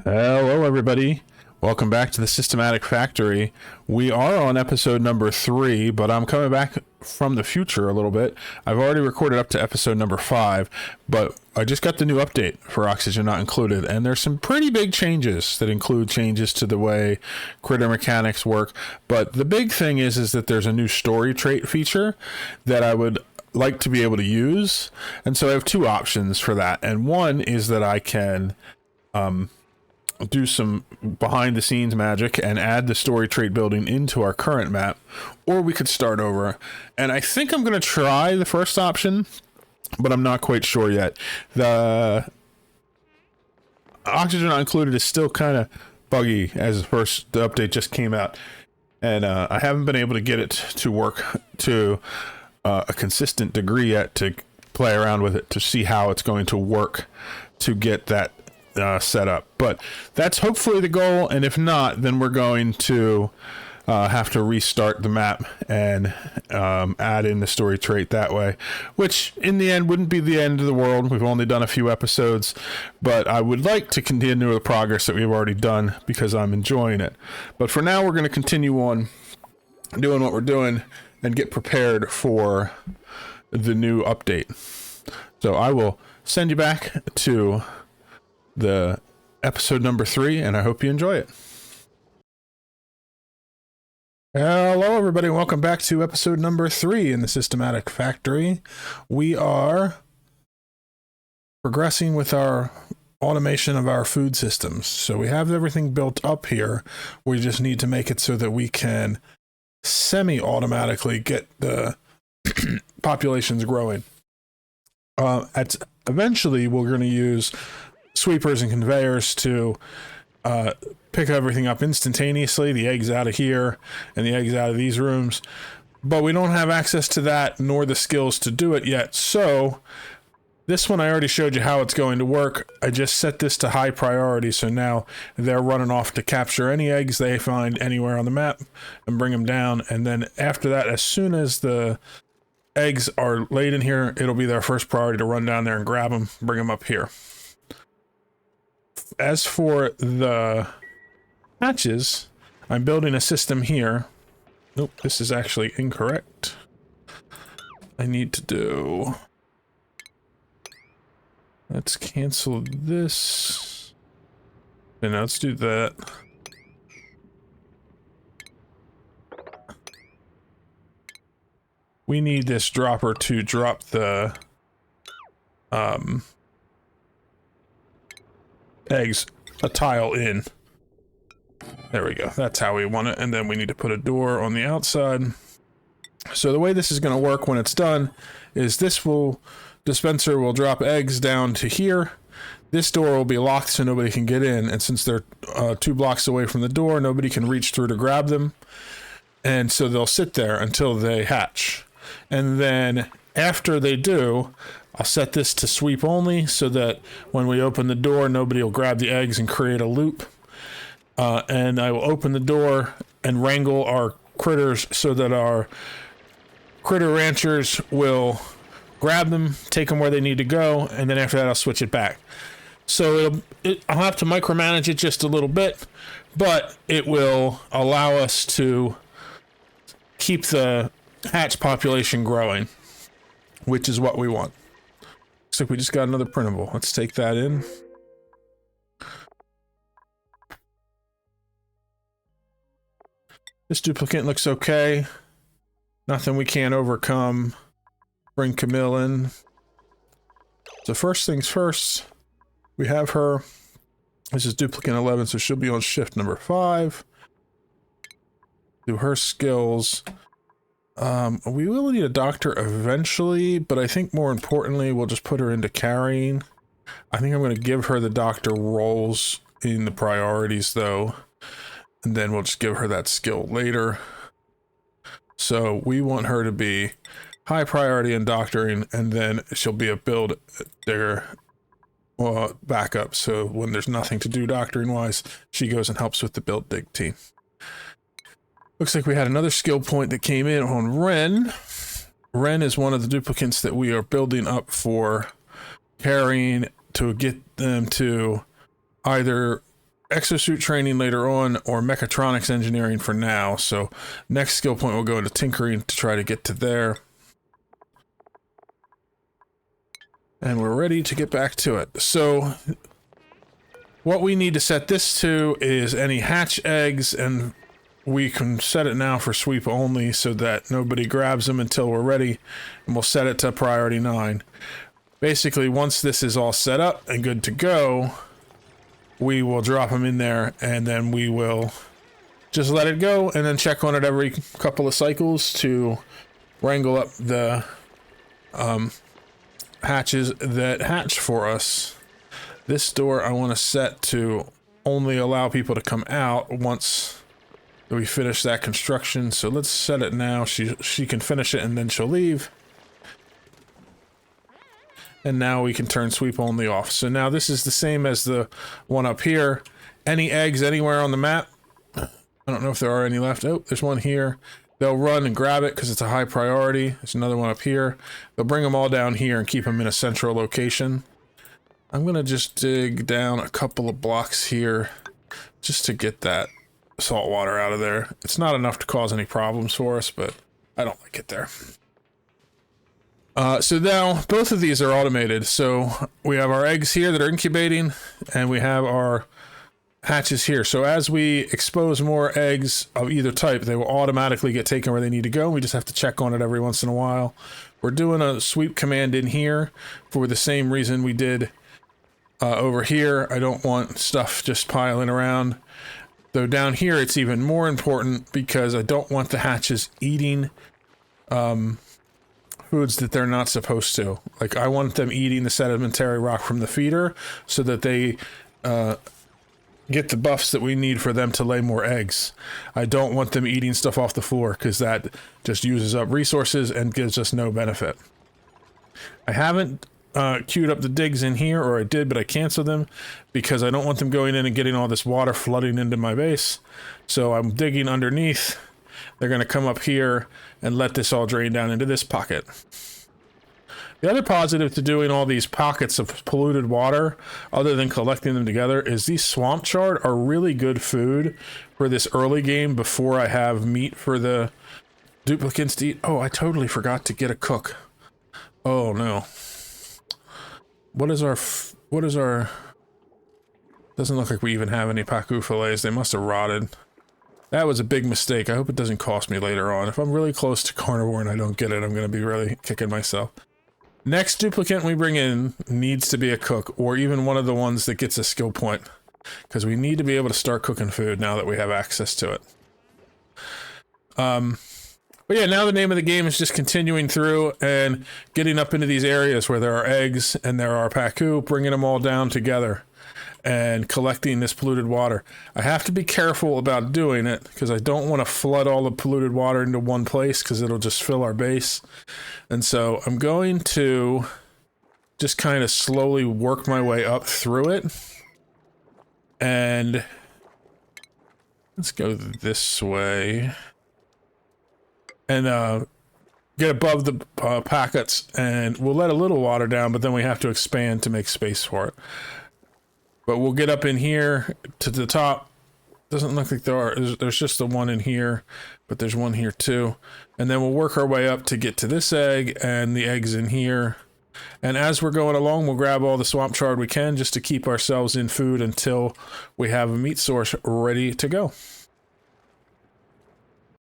Hello, everybody. Welcome back to the Systematic Factory. We are on episode number 3, but I'm coming back from the future a little bit. I've already recorded up to episode number 5, but I just got the new update for Oxygen Not Included, and there's some pretty big changes that include changes to the way critter mechanics work. But the big thing is that there's a new story trait feature that I would like to be able to use. And so I have two options for that. And one is that I can do some behind the scenes magic and add the story trait building into our current map, or we could start over. And I think I'm going to try the first option, but I'm not quite sure yet. The Oxygen Not Included is still kind of buggy as the update just came out, and I haven't been able to get it to work to a consistent degree yet to play around with it to see how it's going to work to get that set up. But that's hopefully the goal, and if not, then we're going to have to restart the map and add in the story trait that way, which in the end wouldn't be the end of the world. We've only done a few episodes, but I would like to continue the progress that we've already done because I'm enjoying it. But for now, we're going to continue on doing what we're doing and get prepared for the new update. So I will send you back to the episode number 3, and I hope you enjoy it. Hello, everybody. Welcome back to episode number 3 in the Systematic Factory. We are progressing with our automation of our food systems. So we have everything built up here. We just need to make it so that we can semi-automatically get the populations growing. Eventually, we're going to use sweepers and conveyors to pick everything up instantaneously, the eggs out of here and the eggs out of these rooms, but we don't have access to that nor the skills to do it yet. So this one, I already showed you how it's going to work. I just set this to high priority, so now they're running off to capture any eggs they find anywhere on the map and bring them down, and then after that, as soon as the eggs are laid in here, it'll be their first priority to run down there and grab them, bring them up here. As for the hatches, I'm building a system here. Nope, this is actually incorrect. I need to do... Let's cancel this. And let's do that. We need this dropper to drop the eggs a tile in. There we go. That's how we want it. And then we need to put a door on the outside. So the way this is going to work when it's done is dispenser will drop eggs down to here. This door will be locked so nobody can get in. And since they're 2 blocks away from the door, nobody can reach through to grab them. And so they'll sit there until they hatch. And then after they do, I'll set this to sweep only so that when we open the door, nobody will grab the eggs and create a loop. And I will open the door and wrangle our critters so that our critter ranchers will grab them, take them where they need to go, and then after that I'll switch it back. So I'll have to micromanage it just a little bit, but it will allow us to keep the hatch population growing, which is what we want. Looks like we just got another printable. Let's take that in. This duplicant looks okay. Nothing we can't overcome. Bring Camille in. So first things first, we have her. This is duplicant 11, so she'll be on shift number 5. Do her skills. We will need a doctor eventually, but I think more importantly, we'll just put her into carrying. I think I'm going to give her the doctor roles in the priorities though, and then we'll just give her that skill later. So we want her to be high priority in doctoring, and then she'll be a build digger backup. So when there's nothing to do doctoring wise, she goes and helps with the build dig team. Looks like we had another skill point that came in on Ren. Ren is one of the duplicants that we are building up for carrying to get them to either exosuit training later on or mechatronics engineering for now. So next skill point will go into tinkering to try to get to there. And we're ready to get back to it. So what we need to set this to is any hatch eggs, and we can set it now for sweep only so that nobody grabs them until we're ready, and we'll set it to priority 9. Basically, once this is all set up and good to go, we will drop them in there, and then we will just let it go and then check on it every couple of cycles to wrangle up the hatches that hatch for us. This door I want to set to only allow people to come out once we finish that construction. So let's set it now. She can finish it and then she'll leave. And now we can turn sweep only off. So now this is the same as the one up here. Any eggs anywhere on the map? I don't know if there are any left. Oh, there's one here. They'll run and grab it because it's a high priority. There's another one up here. They'll bring them all down here and keep them in a central location. I'm going to just dig down a couple of blocks here just to get that salt water out of there. It's not enough to cause any problems for us, but I don't like it there. So now both of these are automated. So we have our eggs here that are incubating, and we have our hatches here. So as we expose more eggs of either type, they will automatically get taken where they need to go. We just have to check on it every once in a while. We're doing a sweep command in here for the same reason we did over here. I don't want stuff just piling around. Though down here it's even more important because I don't want the hatches eating foods that they're not supposed to. Like, I want them eating the sedimentary rock from the feeder so that they get the buffs that we need for them to lay more eggs. I don't want them eating stuff off the floor because that just uses up resources and gives us no benefit. I haven't queued up the digs in here, or I did, but I canceled them because I don't want them going in and getting all this water flooding into my base. So I'm digging underneath. They're going to come up here and let this all drain down into this pocket. The other positive to doing all these pockets of polluted water, other than collecting them together, is these swamp chard are really good food for this early game before I have meat for the duplicants to eat. Oh, I totally forgot to get a cook. Oh no. What is our, doesn't look like we even have any pacu fillets. They must have rotted. That was a big mistake. I hope it doesn't cost me later on. If I'm really close to carnivore and I don't get it, I'm going to be really kicking myself. Next duplicant we bring in needs to be a cook, or even one of the ones that gets a skill point, because we need to be able to start cooking food now that we have access to it. But yeah, now the name of the game is just continuing through and getting up into these areas where there are eggs and there are pacu, bringing them all down together and collecting this polluted water. I have to be careful about doing it because I don't want to flood all the polluted water into one place because it'll just fill our base. And so I'm going to just kind of slowly work my way up through it. And let's go this way. And get above the packets, and we'll let a little water down, but then we have to expand to make space for it. But we'll get up in here to the top. Doesn't look like there's just the one in here, but there's one here too. And then we'll work our way up to get to this egg and the eggs in here. And as we're going along, we'll grab all the swamp chard we can just to keep ourselves in food until we have a meat source ready to go.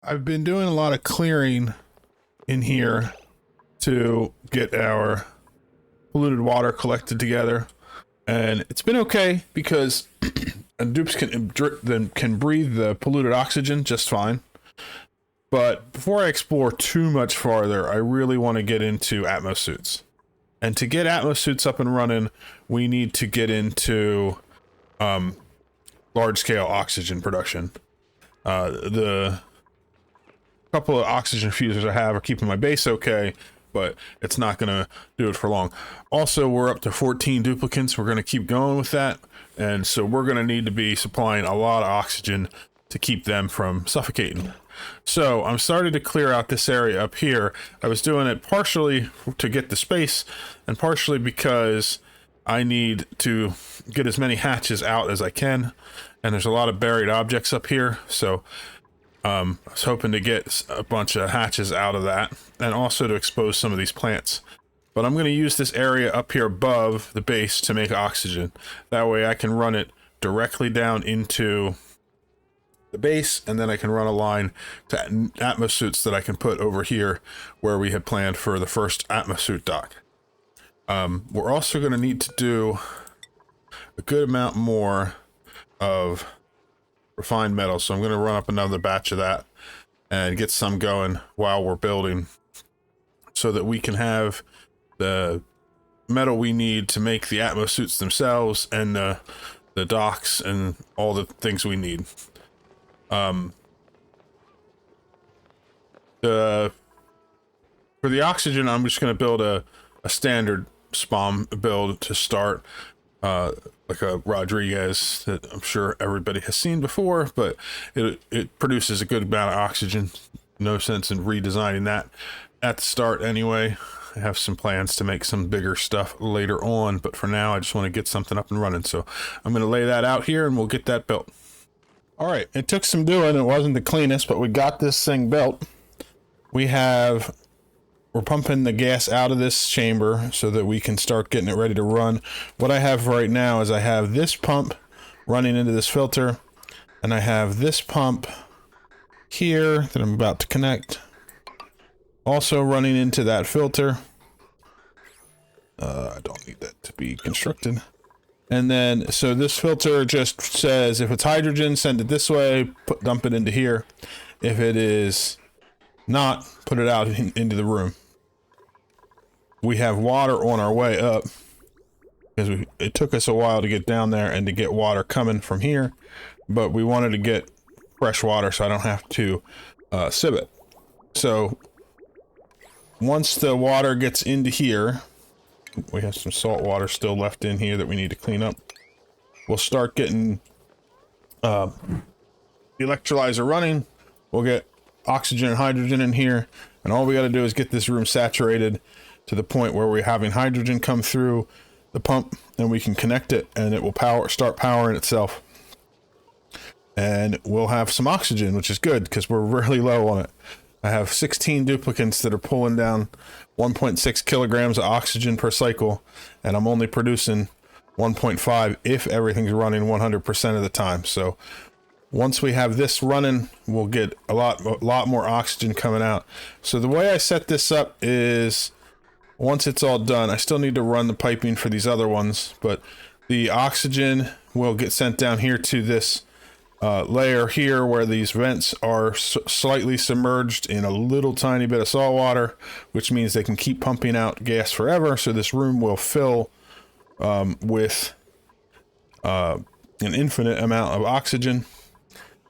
I've been doing a lot of clearing in here to get our polluted water collected together, and it's been okay because dupes can breathe the polluted oxygen just fine. But before I explore too much farther, I really want to get into Atmos suits. And to get Atmos suits up and running, we need to get into large-scale oxygen production. The couple of oxygen fusers I have are keeping my base okay, but it's not going to do it for long. Also, we're up to 14 duplicants. We're going to keep going with that, and so we're going to need to be supplying a lot of oxygen to keep them from suffocating. So I'm starting to clear out this area up here. I was doing it partially to get the space and partially because I need to get as many hatches out as I can. and there's a lot of buried objects up here, so I was hoping to get a bunch of hatches out of that, and also to expose some of these plants. But I'm going to use this area up here above the base to make oxygen. That way I can run it directly down into the base, and then I can run a line to atmosuits that I can put over here where we had planned for the first atmosuit dock. We're also going to need to do a good amount more of refined metal, so I'm going to run up another batch of that and get some going while we're building, so that we can have the metal we need to make the atmosuits themselves and the docks and all the things we need. For the oxygen, I'm just going to build a standard SPOM build to start, like a Rodriguez that I'm sure everybody has seen before, but it produces a good amount of oxygen. No sense in redesigning that at the start anyway. I have some plans to make some bigger stuff later on, but for now I just want to get something up and running. So I'm going to lay that out here and we'll get that built. All right, it took some doing. It wasn't the cleanest, but we got this thing built. We're pumping the gas out of this chamber so that we can start getting it ready to run. What I have right now is I have this pump running into this filter, and I have this pump here that I'm about to connect, also running into that filter. I don't need that to be constructed. And then, so this filter just says if it's hydrogen, send it this way, dump it into here. If it is not, put it out into the room. We have water on our way up, because it took us a while to get down there and to get water coming from here, but we wanted to get fresh water so I don't have to sieve it. So once the water gets into here, we have some salt water still left in here that we need to clean up. We'll start getting the electrolyzer running. We'll get oxygen and hydrogen in here, and all we got to do is get this room saturated to the point where we're having hydrogen come through the pump, and we can connect it, and it will start powering itself. And we'll have some oxygen, which is good because we're really low on it. I have 16 duplicants that are pulling down 1.6 kilograms of oxygen per cycle, and I'm only producing 1.5 if everything's running 100% of the time. So once we have this running, we'll get a lot more oxygen coming out. So the way I set this up is, once it's all done, I still need to run the piping for these other ones, but the oxygen will get sent down here to this layer here where these vents are slightly submerged in a little tiny bit of salt water, which means they can keep pumping out gas forever. So this room will fill with an infinite amount of oxygen.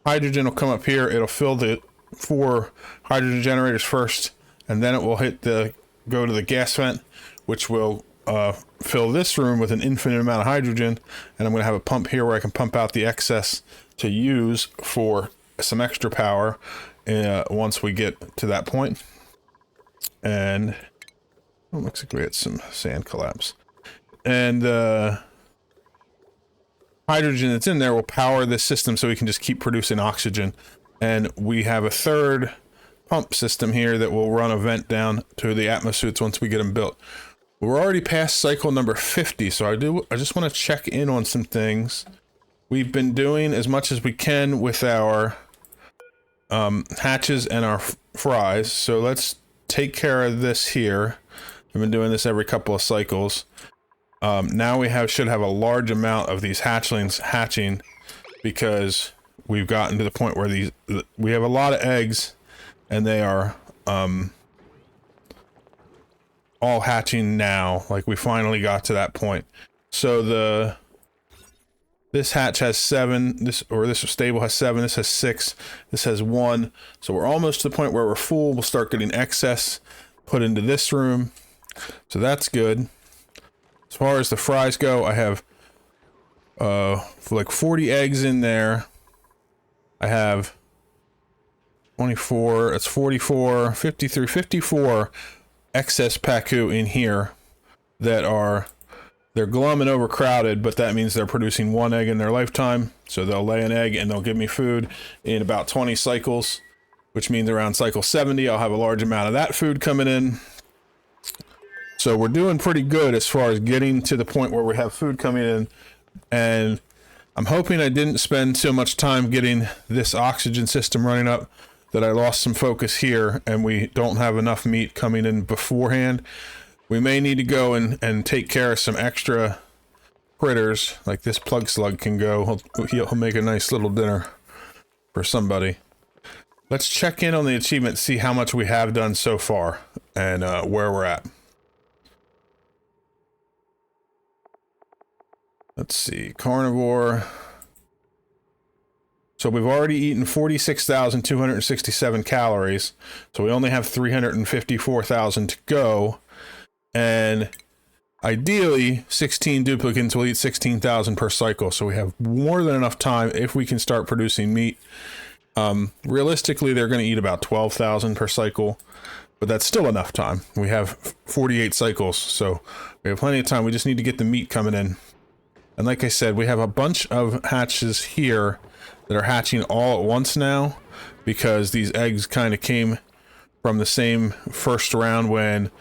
Hydrogen will come up here. It'll fill the 4 hydrogen generators first, and then it will go to the gas vent, which will fill this room with an infinite amount of hydrogen. And I'm going to have a pump here where I can pump out the excess to use for some extra power once we get to that point. And it looks like we had some sand collapse. And hydrogen that's in there will power this system so we can just keep producing oxygen. And we have a third pump system here that will run a vent down to the atmosuits once we get them built. We're already past cycle number 50, so I just want to check in on some things. We've been doing as much as we can with our hatches and our fries, so let's take care of this here. I've been doing this every couple of cycles. Now we should have a large amount of these hatchlings hatching, because we've gotten to the point where we have a lot of eggs, and they are all hatching now. Like, we finally got to that point. So this hatch has 7, this stable has 7, this has 6, this has 1. So we're almost to the point where we're full. We'll start getting excess put into this room. So that's good. As far as the fries go, I have like 40 eggs in there. I have 24, that's 44, 53, 54 excess pacu in here that they're glum and overcrowded, but that means they're producing 1 egg in their lifetime. So they'll lay an egg and they'll give me food in about 20 cycles, which means around cycle 70, I'll have a large amount of that food coming in. So we're doing pretty good as far as getting to the point where we have food coming in. And I'm hoping I didn't spend so much time getting this oxygen system running up that I lost some focus here and we don't have enough meat coming in beforehand. We may need to go and take care of some extra critters, like this plug slug can go. He'll make a nice little dinner for somebody. Let's check in on the achievement, see how much we have done so far and where we're at. Let's see, carnivore. So we've already eaten 46,267 calories. So we only have 354,000 to go. And ideally, 16 duplicants will eat 16,000 per cycle. So we have more than enough time if we can start producing meat. Realistically, they're going to eat about 12,000 per cycle, but that's still enough time. We have 48 cycles, so we have plenty of time. We just need to get the meat coming in. And like I said, we have a bunch of hatches here that are hatching all at once now because these eggs kind of came from the same first round when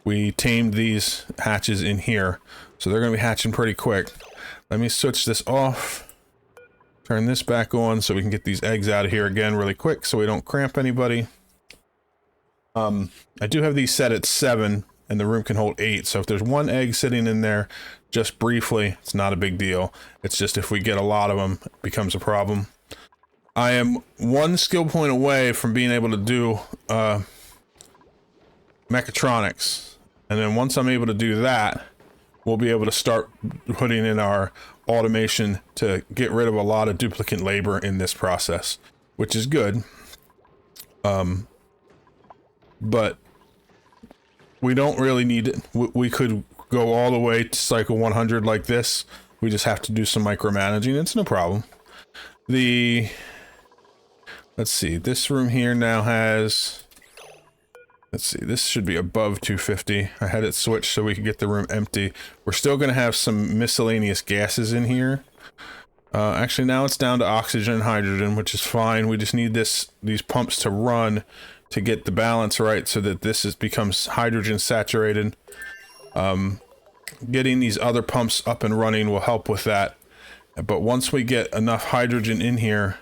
we tamed these hatches in here. So they're going to be hatching pretty quick. Let me switch this off. Turn this back on so we can get these eggs out of here again really quick so we don't cramp anybody. I do have these set at 7 and the room can hold 8. So if there's one egg sitting in there just briefly, it's not a big deal. It's just if we get a lot of them, it becomes a problem. I am one skill point away from being able to do mechatronics. And then once I'm able to do that, we'll be able to start putting in our automation to get rid of a lot of duplicant labor in this process, which is good. But we don't really need it. We could go all the way to cycle 100 like this. We just have to do some micromanaging. It's no problem. Let's see, this room here now has, let's see, this should be above 250. I had it switched so we could get the room empty. We're still going to have some miscellaneous gases in here. Actually, now it's down to oxygen and hydrogen, which is fine. We just need these pumps to run to get the balance right so that this becomes hydrogen saturated. Getting these other pumps up and running will help with that. But once we get enough hydrogen in here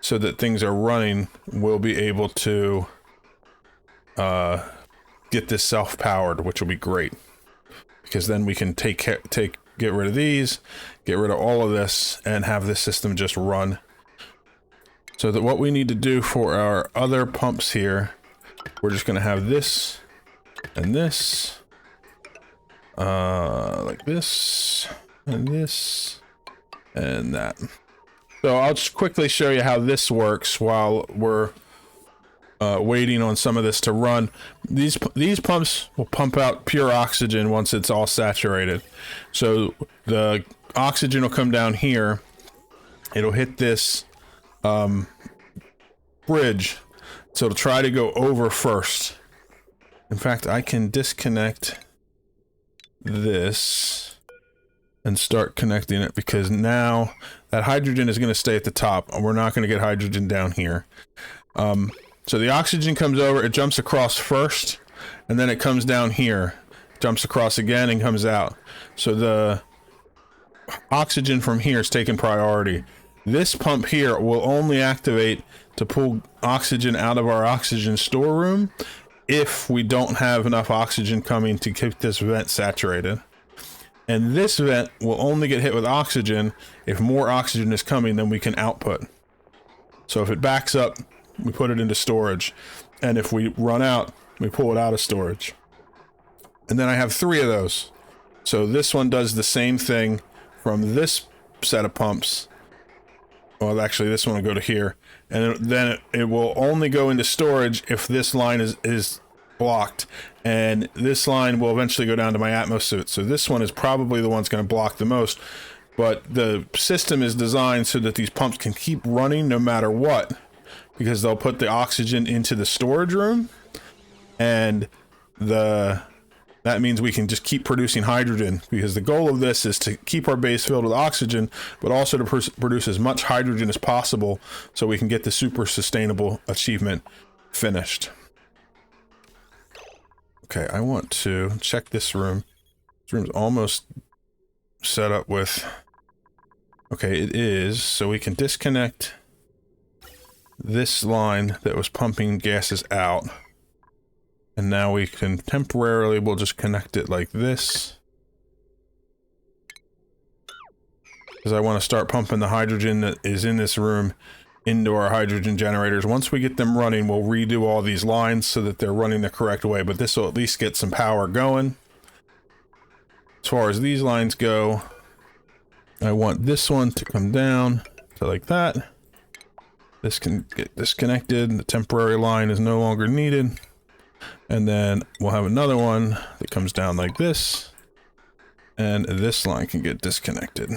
so that things are running, we'll be able to get this self-powered, which will be great. Because then we can get rid of these, get rid of all of this, and have this system just run. So that what we need to do for our other pumps here, we're just going to have this and this, like this and this and that. So I'll just quickly show you how this works while we're waiting on some of this to run. These pumps will pump out pure oxygen once it's all saturated. So the oxygen will come down here. It'll hit this bridge. So it'll try to go over first. In fact, I can disconnect this and start connecting it because now that hydrogen is going to stay at the top and we're not going to get hydrogen down here. So the oxygen comes over, it jumps across first, and then it comes down here, jumps across again and comes out. So the oxygen from here is taking priority. This pump here will only activate to pull oxygen out of our oxygen storeroom if we don't have enough oxygen coming to keep this vent saturated. And this vent will only get hit with oxygen if more oxygen is coming than we can output. So if it backs up, we put it into storage. And if we run out, we pull it out of storage. And then I have 3 of those. So this one does the same thing from this set of pumps. Well, actually, this one will go to here. And then it will only go into storage if this line is blocked. And this line will eventually go down to my Atmos suit. So this one is probably the one that's going to block the most. But the system is designed so that these pumps can keep running no matter what. Because they'll put the oxygen into the storage room. And the That means we can just keep producing hydrogen, because the goal of this is to keep our base filled with oxygen, but also to produce as much hydrogen as possible so we can get the super sustainable achievement finished. Okay, I want to check this room. This room's almost set up with... Okay, it is, so we can disconnect this line that was pumping gases out. And now we can temporarily, we'll just connect it like this. Because I want to start pumping the hydrogen that is in this room into our hydrogen generators. Once we get them running, we'll redo all these lines so that they're running the correct way. But this will at least get some power going. As far as these lines go, I want this one to come down to like that. This can get disconnected. The temporary line is no longer needed. And then we'll have another one that comes down like this. And this line can get disconnected.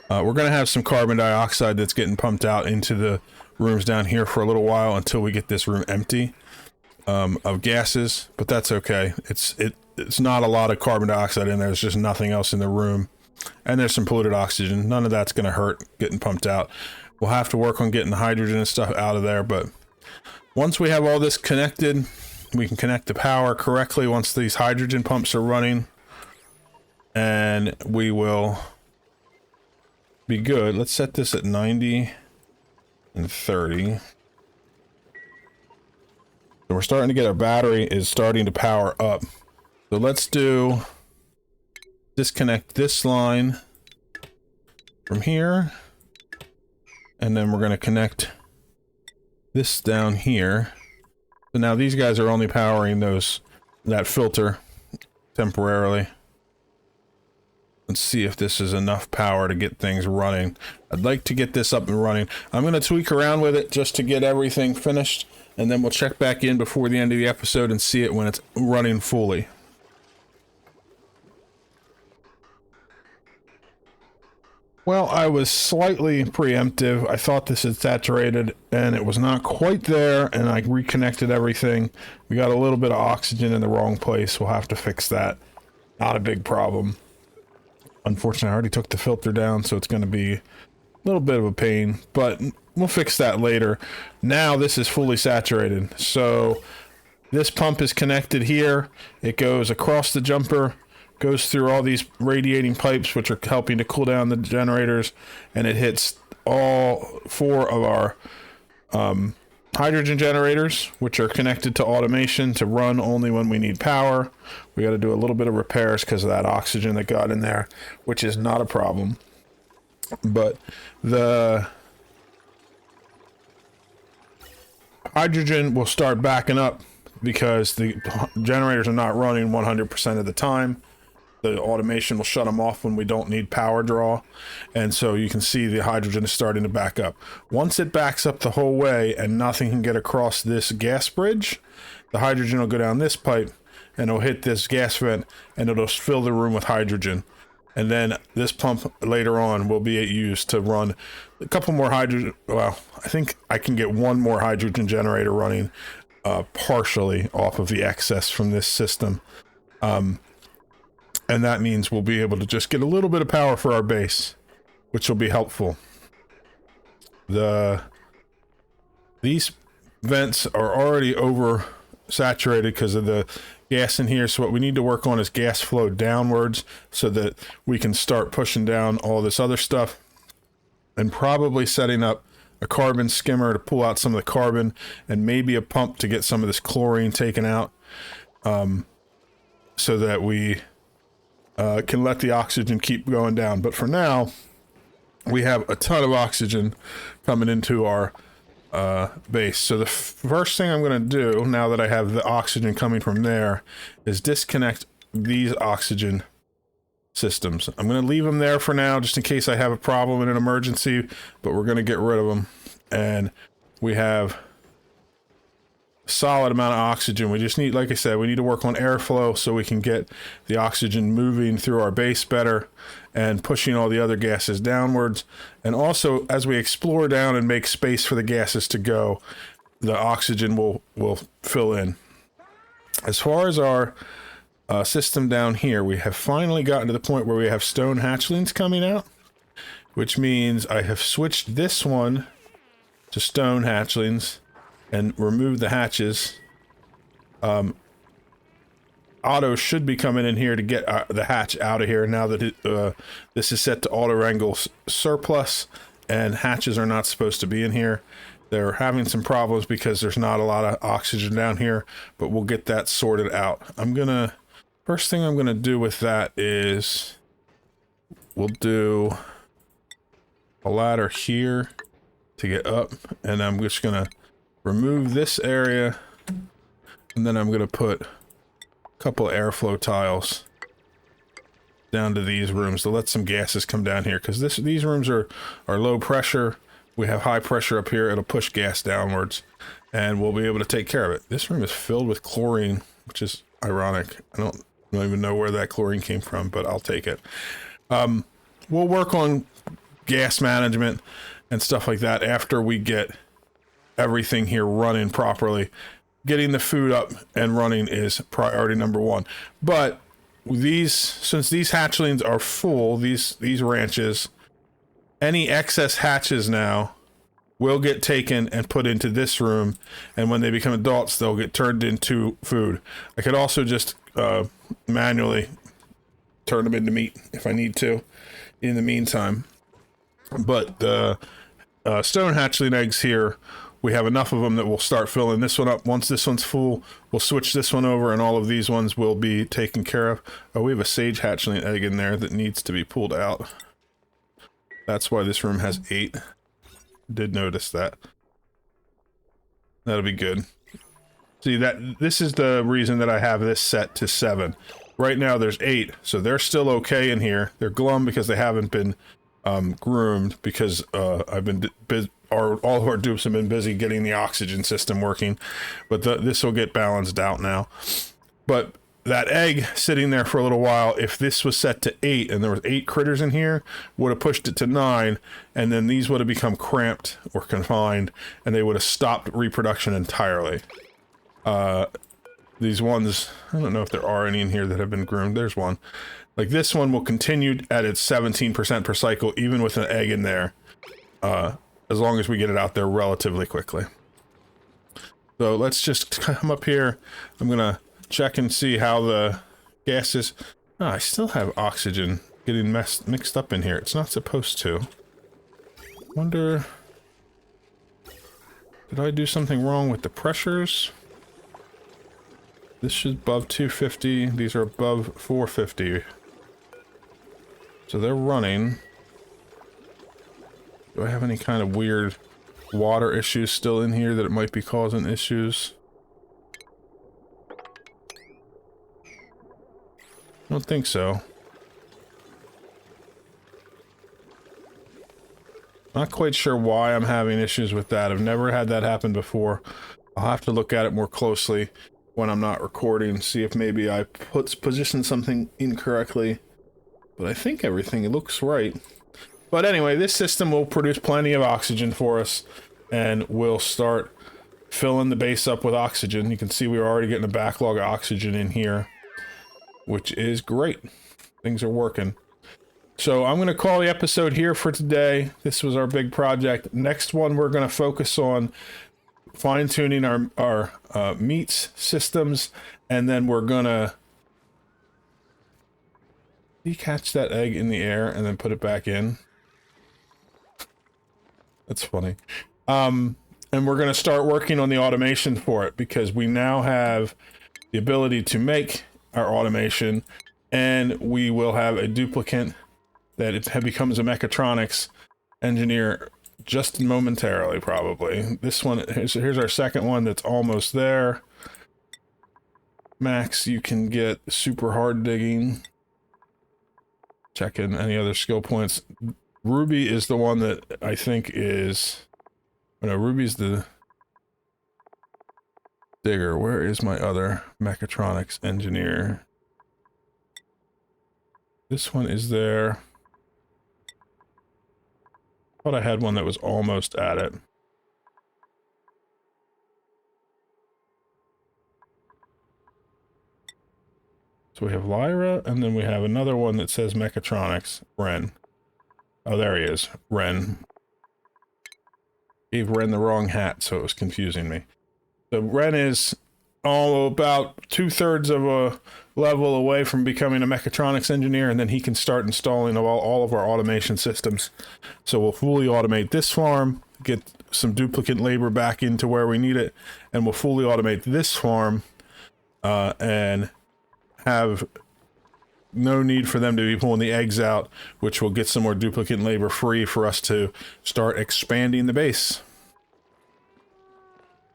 We're going to have some carbon dioxide that's getting pumped out into the rooms down here for a little while until we get this room empty of gases. But that's okay. It's not a lot of carbon dioxide in there. There's just nothing else in the room. And there's some polluted oxygen. None of that's going to hurt getting pumped out. We'll have to work on getting the hydrogen and stuff out of there, but once we have all this connected, we can connect the power correctly once these hydrogen pumps are running, and we will be good. Let's set this at 90 and 30. So we're starting to get our battery is starting to power up. So let's disconnect this line from here, and then we're going to connect this down here. So now these guys are only powering that filter temporarily. Let's see if this is enough power to get things running. I'd like to get this up and running. I'm going to tweak around with it just to get everything finished, and then we'll check back in before the end of the episode and see it when it's running fully. Well, I was slightly preemptive. I thought this had saturated, and it was not quite there, and I reconnected everything. We got a little bit of oxygen in the wrong place. We'll have to fix that. Not a big problem. Unfortunately, I already took the filter down, so it's going to be a little bit of a pain, but we'll fix that later. Now this is fully saturated. So this pump is connected here. It goes across the jumper, goes through all these radiating pipes, which are helping to cool down the generators, and it hits all 4 of our hydrogen generators, which are connected to automation to run only when we need power. We got to do a little bit of repairs because of that oxygen that got in there, which is not a problem. But the hydrogen will start backing up because the generators are not running 100% of the time. The automation will shut them off when we don't need power draw. And so you can see the hydrogen is starting to back up. Once it backs up the whole way and nothing can get across this gas bridge, the hydrogen will go down this pipe and it'll hit this gas vent and it'll fill the room with hydrogen. And then this pump later on will be used to run a couple more hydrogen. Well, I think I can get one more hydrogen generator running partially off of the excess from this system. And that means we'll be able to just get a little bit of power for our base, which will be helpful. These vents are already oversaturated because of the gas in here. So what we need to work on is gas flow downwards so that we can start pushing down all this other stuff, and probably setting up a carbon skimmer to pull out some of the carbon, and maybe a pump to get some of this chlorine taken out, so that we can let the oxygen keep going down. But for now, we have a ton of oxygen coming into our base. So the first thing I'm going to do, now that I have the oxygen coming from there, is disconnect these oxygen systems. I'm going to leave them there for now, just in case I have a problem in an emergency, but we're going to get rid of them. And we have solid amount of oxygen. We just need, like I said, we need to work on airflow so we can get the oxygen moving through our base better and pushing all the other gases downwards. And also, as we explore down and make space for the gases to go, the oxygen will fill in. As far as our system down here, we have finally gotten to the point where we have stone hatchlings coming out, which means I have switched this one to stone hatchlings and removed the hatches. Auto should be coming in here to get the hatch out of here now that this is set to auto wrangle surplus, and hatches are not supposed to be in here. They're having some problems because there's not a lot of oxygen down here, but we'll get that sorted out. First thing I'm gonna do with that is we'll do a ladder here to get up, and I'm just gonna remove this area, and then I'm gonna put a couple of airflow tiles down to these rooms to let some gases come down here, because these rooms are low pressure. We have high pressure up here. It'll push gas downwards, and we'll be able to take care of it. This room is filled with chlorine, which is ironic. I don't even know where that chlorine came from, but I'll take it. We'll work on gas management and stuff like that after we get everything here running properly. Getting the food up and running is priority number one. But since these hatchlings are full, these ranches, any excess hatches now will get taken and put into this room, and when they become adults, they'll get turned into food. I could also just manually turn them into meat if I need to in the meantime. But the stone hatchling eggs here, we have enough of them that we'll start filling this one up. Once this one's full, we'll switch this one over, and all of these ones will be taken care of. Oh, we have a sage hatchling egg in there that needs to be pulled out. That's why this room has 8. Did notice that. That'll be good. See, this is the reason that I have this set to 7. Right now there's 8, so they're still okay in here. They're glum because they haven't been groomed, because I've been all of our dupes have been busy getting the oxygen system working, but this will get balanced out now. But that egg sitting there for a little while, if this was set to 8 and there was 8 critters in here, would have pushed it to 9, and then these would have become cramped or confined, and they would have stopped reproduction entirely. These ones, I don't know if there are any in here that have been groomed. There's one. Like this one will continue at its 17% per cycle, even with an egg in there, as long as we get it out there relatively quickly. So let's just come up here. I'm gonna check and see how the gas is. Oh, I still have oxygen getting mixed up in here. It's not supposed to. Wonder, did I do something wrong with the pressures? This is above 250. These are above 450. So they're running. Do I have any kind of weird water issues still in here that it might be causing issues? I don't think so. Not quite sure why I'm having issues with that. I've never had that happen before. I'll have to look at it more closely when I'm not recording, see if maybe I positioned something incorrectly. But I think everything looks right. But anyway, this system will produce plenty of oxygen for us, and we'll start filling the base up with oxygen. You can see we're already getting a backlog of oxygen in here, which is great. Things are working. So I'm going to call the episode here for today. This was our big project. Next one, we're going to focus on fine-tuning our meats systems, and then we're going to catch that egg in the air and then put it back in. That's funny. And we're going to start working on the automation for it, because we now have the ability to make our automation, and we will have a duplicant that it becomes a mechatronics engineer just momentarily, probably. This one, here's our second one that's almost there. Max, you can get super hard digging. Check in any other skill points. Ruby is the one that I think is... Oh no, Ruby's the digger. Where is my other mechatronics engineer? This one is there. I thought I had one that was almost at it. So we have Lyra, and then we have another one that says Mechatronics, Ren. Oh, there he is, Ren. Gave Ren the wrong hat, so it was confusing me. So Ren is about 2/3 of a level away from becoming a mechatronics engineer, and then he can start installing all of our automation systems. So we'll fully automate this farm, get some duplicant labor back into where we need it, and we'll fully automate this farm and have no need for them to be pulling the eggs out, which will get some more duplicant labor free for us to start expanding the base.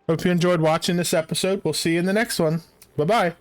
Hope you enjoyed watching this episode. We'll see you in the next one. Bye-bye.